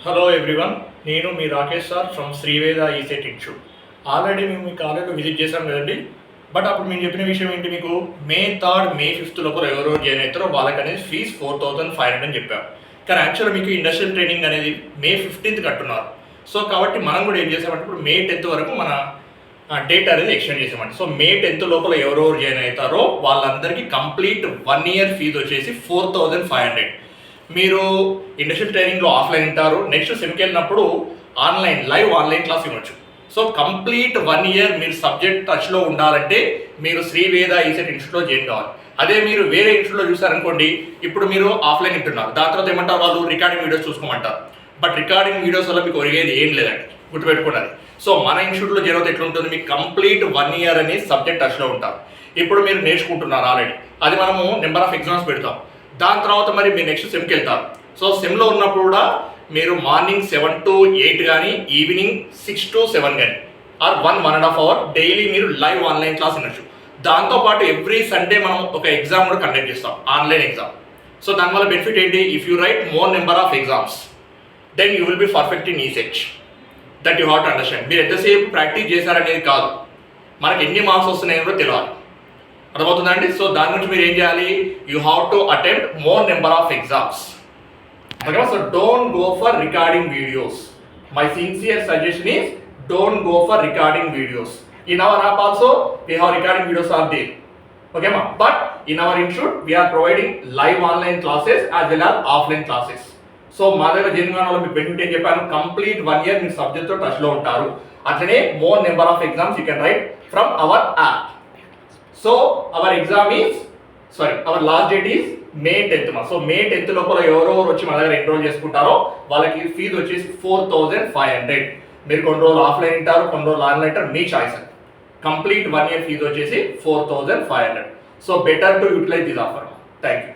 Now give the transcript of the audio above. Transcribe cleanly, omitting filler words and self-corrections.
Hello everyone, నేను మీ Rakesh sir from Sriveda ECET institute. Already మేము మీ కాలేజ్లో విజిట్ చేశాం కదండి. బట్ అప్పుడు మేము చెప్పిన విషయం ఏంటి, మీకు మే 3, మే 5 లోపల ఎవరో జాయిన్ అవుతారో వాళ్ళకి అనేది ఫీజ్ 4500 అని చెప్పాం. కానీ యాక్చువల్గా మీకు ఇండస్ట్రియల్ ట్రైనింగ్ అనేది మే 15 కట్టున్నారు. సో కాబట్టి మనం కూడా ఏం చేసామంటే ఇప్పుడు మే 10 వరకు మన డేట్ అనేది ఎక్స్టెండ్ చేసామంటే, సో మే 10 లోపల ఎవరెవరు జాయిన్ అవుతారో వాళ్ళందరికీ కంప్లీట్ 1 ఇయర్ ఫీజు వచ్చేసి 4500. మీరు ఇండస్ట్రియల్ ట్రైనింగ్లో ఆఫ్లైన్ ఉంటారు, నెక్స్ట్ సెమ్కి వెళ్ళినప్పుడు లైవ్ ఆన్లైన్ క్లాస్ వినొచ్చు. సో కంప్లీట్ 1 ఇయర్ మీరు సబ్జెక్ట్ టచ్లో ఉండాలంటే మీరు శ్రీవేద ఈసెట్ ఇన్స్టిట్యూట్లో జాయిన్ కావాలి. అదే మీరు వేరే ఇన్స్టిట్యూట్లో చూసారనుకోండి, ఇప్పుడు మీరు ఆఫ్లైన్ వింటున్నారు, దాని తర్వాత ఏమంటారు వాళ్ళు రికార్డింగ్ వీడియోస్ చూసుకోమంటారు. బట్ రికార్డింగ్ వీడియోస్ వల్ల మీకు ఒరిగేది ఏం లేదండి, గుర్తుపెట్టుకున్నది. సో మన ఇన్స్టిట్యూట్లో జాయిన్ అవుతే ఎట్లుంటుంది, మీకు కంప్లీట్ 1 ఇయర్ అని సబ్జెక్ట్ టచ్లో ఉంటారు. ఇప్పుడు మీరు నేర్చుకుంటున్నారు ఆల్రెడీ, అది మనము నెంబర్ ఆఫ్ ఎగ్జామ్స్ పెడతాం. దాని తర్వాత మరి మీరు నెక్స్ట్ సెమ్కి వెళ్తారు. సో సెమ్లో ఉన్నప్పుడు కూడా మీరు మార్నింగ్ 7 to 8 కానీ ఈవినింగ్ 6 to 7 కానీ ఆర్ 1.5 hour డైలీ మీరు లైవ్ ఆన్లైన్ క్లాస్ వినొచ్చు. దాంతోపాటు ఎవ్రీ సండే మనం ఒక ఎగ్జామ్ కూడా కండక్ట్ చేస్తాం, ఆన్లైన్ ఎగ్జామ్. సో దానివల్ల బెనిఫిట్ ఏంటి, if you write more number of exams then you will be perfect in ECET. That you have to understand. మీరు ఎంతసేపు ప్రాక్టీస్ చేశారనేది కాదు, మనకి ఎన్ని మార్క్స్ వస్తున్నాయో కూడా తెలియాలి. అర్థమవుతుందండి. సో దాని గురించి మీరు ఏం చేయాలి, you have to attempt more number of exams. Okay, so don't go for recording videos. My sincere suggestion is don't go for recording videos. In our app also we have recording videos are there. Okay ma, but in our institute we are providing live online classes as well as offline classes. So మా దగ్గర genuine వాళ్ళు మీకు benefit ఏం చెప్పాను, complete 1 year మీ సబ్జెక్ట్తో టచ్లో ఉంటారు. అట్లనే more number of exams you can write from our app. So our last date is May 10th. So May 10th లోపల ఎవరెవరు వచ్చి మన దగ్గర ఎన్రోల్ చేసుకుంటారో వాళ్ళకి ఫీజు వచ్చేసి 4500. మీరు కొన్ని రోజులు ఆఫ్లైన్ ఉంటారు, కొన్ని రోజులు ఆన్లైన్ ఉంటారు, మీ చాయిస్. కంప్లీట్ 1 ఇయర్ ఫీజు వచ్చేసి 4500. So better to utilise this offer. Thank you.